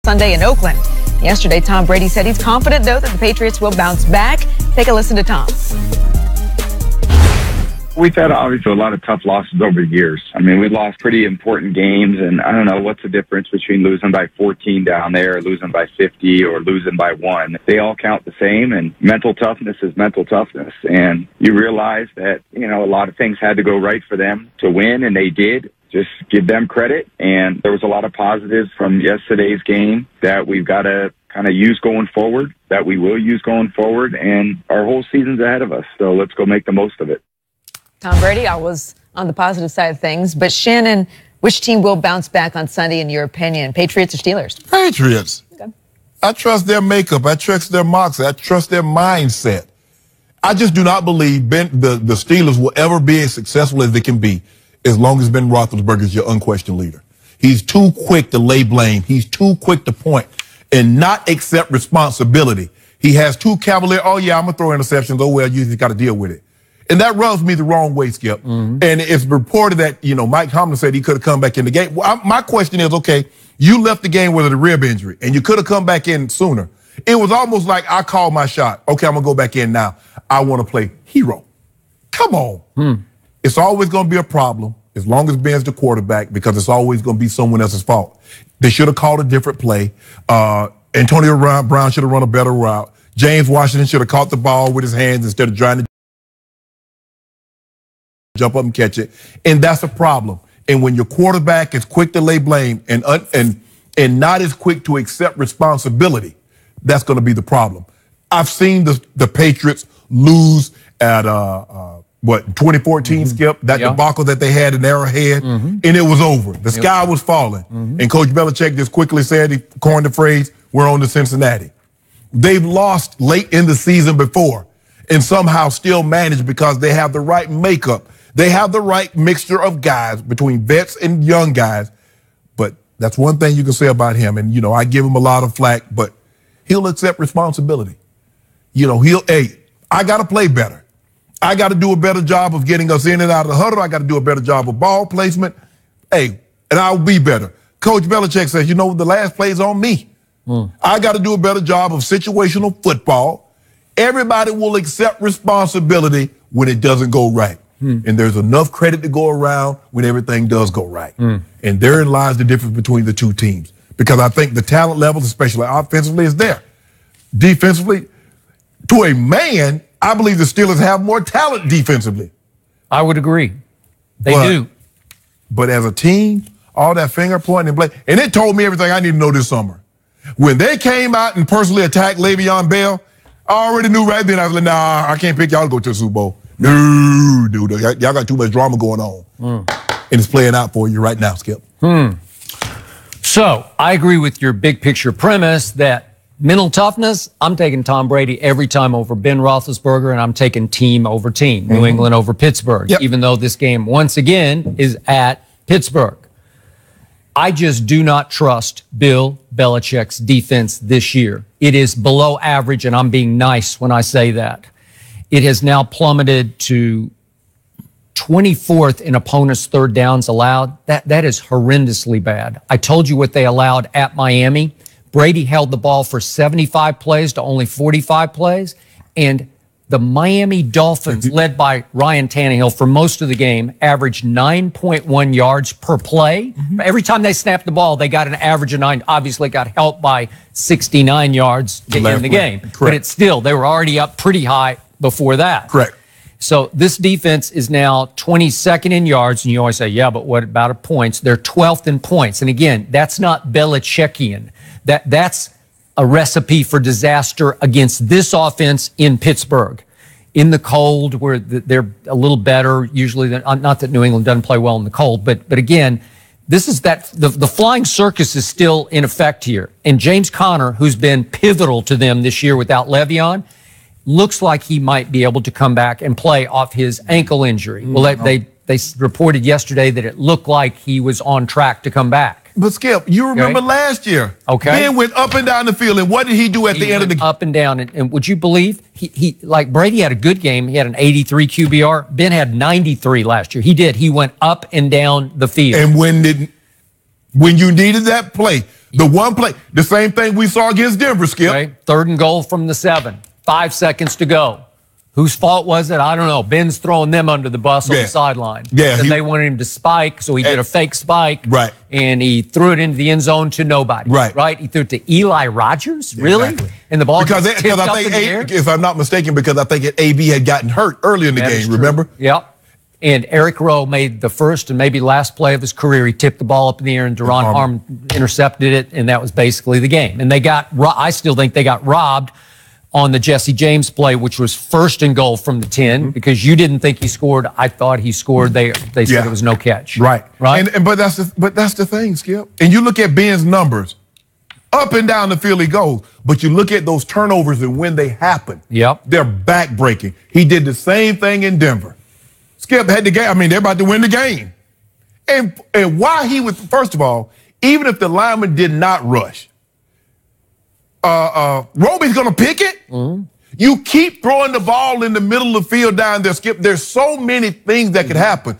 Sunday in Oakland. Yesterday, Tom Brady said he's confident, though, that the Patriots will bounce back. Take a listen to Tom. We've had obviously a lot of tough losses over the years. I mean, we lost pretty important games, and I don't know what's the difference between losing by 14 down there, losing by 50, or losing by 1. They all count the same, and mental toughness is mental toughness. And you realize that, you know, a lot of things had to go right for them to win, and they did. Just give them credit. And there was a lot of positives from yesterday's game that we've got to kind of use going forward, that we will use going forward, and our whole season's ahead of us. So let's go make the most of it. Tom Brady, I was on the positive side of things, but Shannon, which team will bounce back on Sunday in your opinion? Patriots or Steelers? Patriots. Okay. I trust their makeup. I trust their moxie. I trust their mindset. I just do not believe the Steelers will ever be as successful as they can be as long as Ben Roethlisberger is your unquestioned leader. He's too quick to lay blame. He's too quick to point and not accept responsibility. He has too cavalier, oh, yeah, I'm going to throw interceptions. Oh, well, you just got to deal with it. And that rubs me the wrong way, Skip. Mm-hmm. And it's reported that, you know, Mike Tomlin said he could have come back in the game. Well, my question is, okay, you left the game with a rib injury, and you could have come back in sooner. It was almost like I called my shot. Okay, I'm going to go back in now. I want to play hero. Come on. It's always going to be a problem as long as Ben's the quarterback because it's always going to be someone else's fault. They should have called a different play. Antonio Brown should have run a better route. James Washington should have caught the ball with his hands instead of trying to jump up and catch it. And that's a problem. And when your quarterback is quick to lay blame and not as quick to accept responsibility, that's going to be the problem. I've seen the Patriots lose at 2014, Skip, that debacle that they had in Arrowhead, and it was over. The sky was falling. And Coach Belichick just quickly said, he coined the phrase, we're on to Cincinnati. They've lost late in the season before and somehow still managed because they have the right makeup. They have the right mixture of guys between vets and young guys. But that's one thing you can say about him. And, you know, I give him a lot of flack, but he'll accept responsibility. You know, I got to play better. I got to do a better job of getting us in and out of the huddle. I got to do a better job of ball placement. And I'll be better. Coach Belichick says, you know, the last play's on me. I got to do a better job of situational football. Everybody will accept responsibility when it doesn't go right. And there's enough credit to go around when everything does go right. And therein lies the difference between the two teams. Because I think the talent levels, especially offensively, is there. Defensively, to a man, I believe the Steelers have more talent defensively. I would agree. They do. But as a team, all that finger pointing and blame, and it told me everything I need to know this summer. When they came out and personally attacked Le'Veon Bell, I already knew right then. I was like, nah, I can't pick y'all to go to the Super Bowl. No, dude, y'all got too much drama going on. And it's playing out for you right now, Skip. So I agree with your big picture premise that mental toughness, I'm taking Tom Brady every time over Ben Roethlisberger, and I'm taking team over team, New England over Pittsburgh, even though this game, once again, is at Pittsburgh. I just do not trust Bill Belichick's defense this year. It is below average, and I'm being nice when I say that. It has now plummeted to 24th in opponents' third downs allowed. That is horrendously bad. I told you what they allowed at Miami. Brady held the ball for 75 plays to only 45 plays, and the Miami Dolphins, led by Ryan Tannehill for most of the game, averaged 9.1 yards per play. Every time they snapped the ball, they got an average of 9. Obviously, got helped by 69 yards to end the game. But it's still, they were already up pretty high before that. Correct. So this defense is now 22nd in yards, and you always say, yeah, but what about points? They're 12th in points. And again, that's not Belichickian. That's a recipe for disaster against this offense in Pittsburgh. In the cold, where they're a little better, usually, not that New England doesn't play well in the cold, but again, this is the flying circus is still in effect here. And James Conner, who's been pivotal to them this year without Le'Veon, looks like he might be able to come back and play off his ankle injury. Well, they reported yesterday that it looked like he was on track to come back. But Skip, you remember last year. Ben went up and down the field, and what did he do at the end of the game? Up and down, and would you believe he like Brady had a good game. He had an 83 QBR. Ben had 93 last year. He did. He went up and down the field. And when you needed that play, The one play, the same thing we saw against Denver, Skip. Okay. 3rd and goal from the 7. 5 seconds to go. Whose fault was it? I don't know. Ben's throwing them under the bus on the sideline. Yeah. And they wanted him to spike, so he did a fake spike. Right. And he threw it into the end zone to nobody. Right. Right? He threw it to Eli Rogers? Really? Exactly. And the ball because gets tipped I up think in the air? if I'm not mistaken, because I think AB had gotten hurt early in the game, remember? Yep. And Eric Rowe made the first and maybe last play of his career. He tipped the ball up in the air, and Duron Harmon intercepted it, and that was basically the game. And I still think they got robbed on the Jesse James play, which was 1st and goal from the 10, because you didn't think he scored. I thought he scored. They said it was no catch. Right. Right. But that's the thing, Skip. And you look at Ben's numbers, up and down the field he goes. But you look at those turnovers and when they happen, they're back-breaking. He did the same thing in Denver. Skip had the game. I mean, they're about to win the game. And why he was, first of all, even if the lineman did not rush, Roby's going to pick it. You keep throwing the ball in the middle of the field down there, Skip. There's so many things that could happen.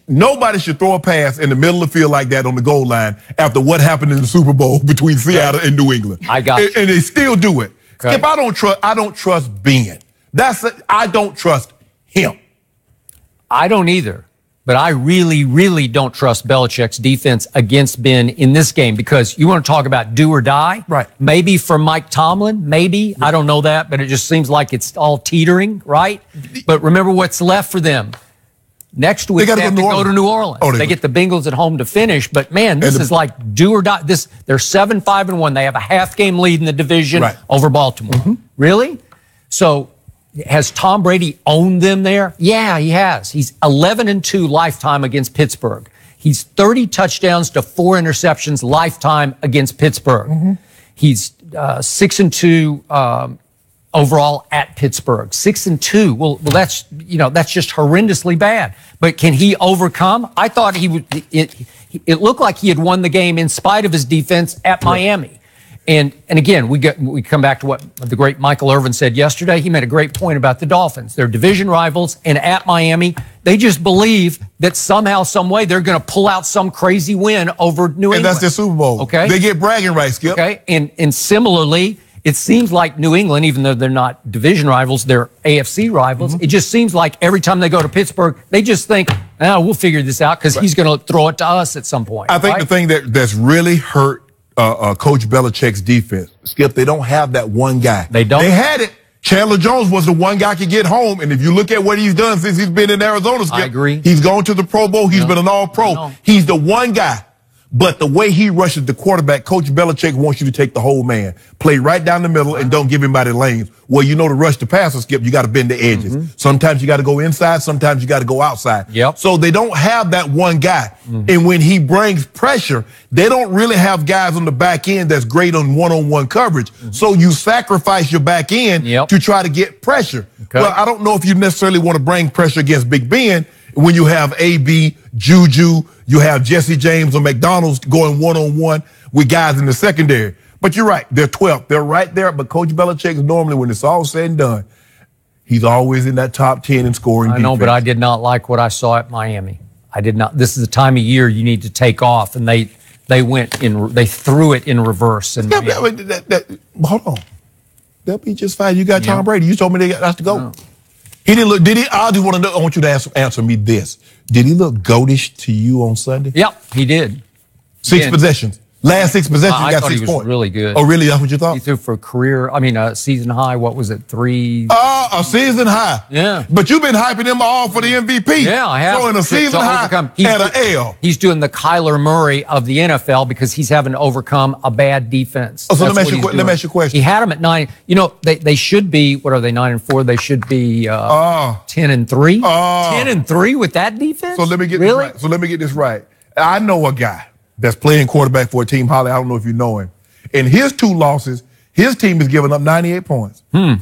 Nobody should throw a pass in the middle of the field like that on the goal line after what happened in the Super Bowl between Seattle and New England. I got you. And they still do it. Okay. Skip, I don't trust Ben. I don't trust him. I don't either. But I really, really don't trust Belichick's defense against Ben in this game, because you want to talk about do or die. Right. Maybe for Mike Tomlin, maybe. I don't know that, but it just seems like it's all teetering, right? But remember what's left for them. Next week, they have to go to New Orleans. They get the Bengals at home to finish. But, man, this is like do or die. They're 7-5-1. They have a half-game lead in the division over Baltimore. Really? So has Tom Brady owned them there? Yeah, he has. He's 11-2 lifetime against Pittsburgh. He's 30 touchdowns to 4 interceptions lifetime against Pittsburgh. He's 6-2 overall at Pittsburgh. 6-2. Well, that's just horrendously bad. But can he overcome? I thought he would. It looked like he had won the game in spite of his defense at Miami. And again, we come back to what the great Michael Irvin said yesterday. He made a great point about the Dolphins. They're division rivals, and at Miami, they just believe that somehow, some way, they're going to pull out some crazy win over New England. And that's their Super Bowl. Okay. They get bragging rights, Skip. Okay. And similarly, it seems like New England, even though they're not division rivals, they're AFC rivals. It just seems like every time they go to Pittsburgh, they just think, we'll figure this out because he's going to throw it to us at some point. I think the thing that's really hurt Coach Belichick's defense, Skip, they don't have that one guy. They don't? They had it. Chandler Jones was the one guy could get home, and if you look at what he's done since he's been in Arizona, Skip, I agree. He's gone to the Pro Bowl. He's been an All-Pro. He's the one guy. But the way he rushes the quarterback, Coach Belichick wants you to take the whole man, play right down the middle, and don't give anybody lanes. Well, to rush the passer, Skip, you got to bend the edges. Sometimes you got to go inside. Sometimes you got to go outside. So they don't have that one guy. And when he brings pressure, they don't really have guys on the back end that's great on one-on-one coverage. So you sacrifice your back end to try to get pressure. Well, I don't know if you necessarily want to bring pressure against Big Ben when you have AB, Juju, you have Jesse James or McDonald's going one-on-one with guys in the secondary. But you're right. They're 12th. They're right there. But Coach Belichick, normally, when it's all said and done, he's always in that top 10 in scoring defense. I know, but I did not like what I saw at Miami. I did not. This is the time of year you need to take off, and they threw it in reverse. And hold on. They'll be just fine. You got Tom Brady. You told me they got to go. No. He didn't look. Did he? I just want to know. I want you to answer me this. Did he look goatish to you on Sunday? Yep, he did. 6 possessions. Last 6 possessions, you got 6 points. He was really good. Oh, really? That's what you thought? He threw for a season high. What was it? 3? A season high. Yeah. But you've been hyping him all for the MVP. Yeah, I have. So in a season high and an L. He's doing the Kyler Murray of the NFL because he's having to overcome a bad defense. Oh, so let me ask you a question. He had him at 9. They should be, what are they, 9-4? They should be 10-3. 10-3 with that defense? So let me get this right. So let me get this right. I know a guy that's playing quarterback for a team, Holly. I don't know if you know him. In his 2 losses, his team is giving up 98 points. I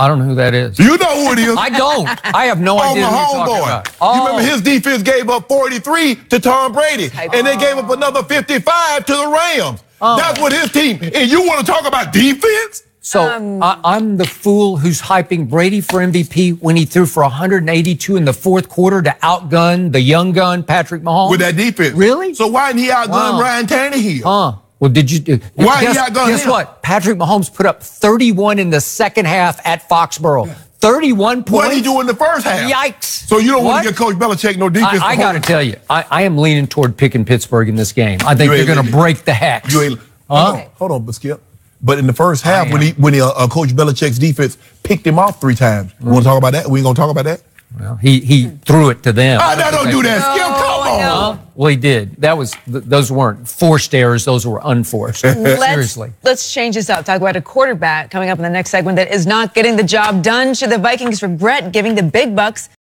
don't know who that is. You know who it is. I don't. I have no idea who you're talking about. You remember his defense gave up 43 to Tom Brady, and they gave up another 55 to the Rams. That's what his team. And you want to talk about defense? So I'm the fool who's hyping Brady for MVP when he threw for 182 in the 4th quarter to outgun the young gun Patrick Mahomes? With that defense. Really? So why didn't he outgun Ryan Tannehill? Well, did you? Why he not going Guess down? what? Patrick Mahomes put up 31 in the second half at Foxborough. 31 points. What did he do in the first half? Yikes. So you don't want to get Coach Belichick no defense. I got to tell you, I am leaning toward picking Pittsburgh in this game. I think they're going to break the hex. Hold on, but Skip. But in the first half, when Coach Belichick's defense picked him off 3 times, you want to talk about that? We ain't going to talk about that? Well, he threw it to them. Don't do that, Skip. Come on. Well, he did. Those weren't forced errors. Those were unforced. Seriously. Let's change this up. Talk about a quarterback coming up in the next segment that is not getting the job done. Should the Vikings regret giving the big bucks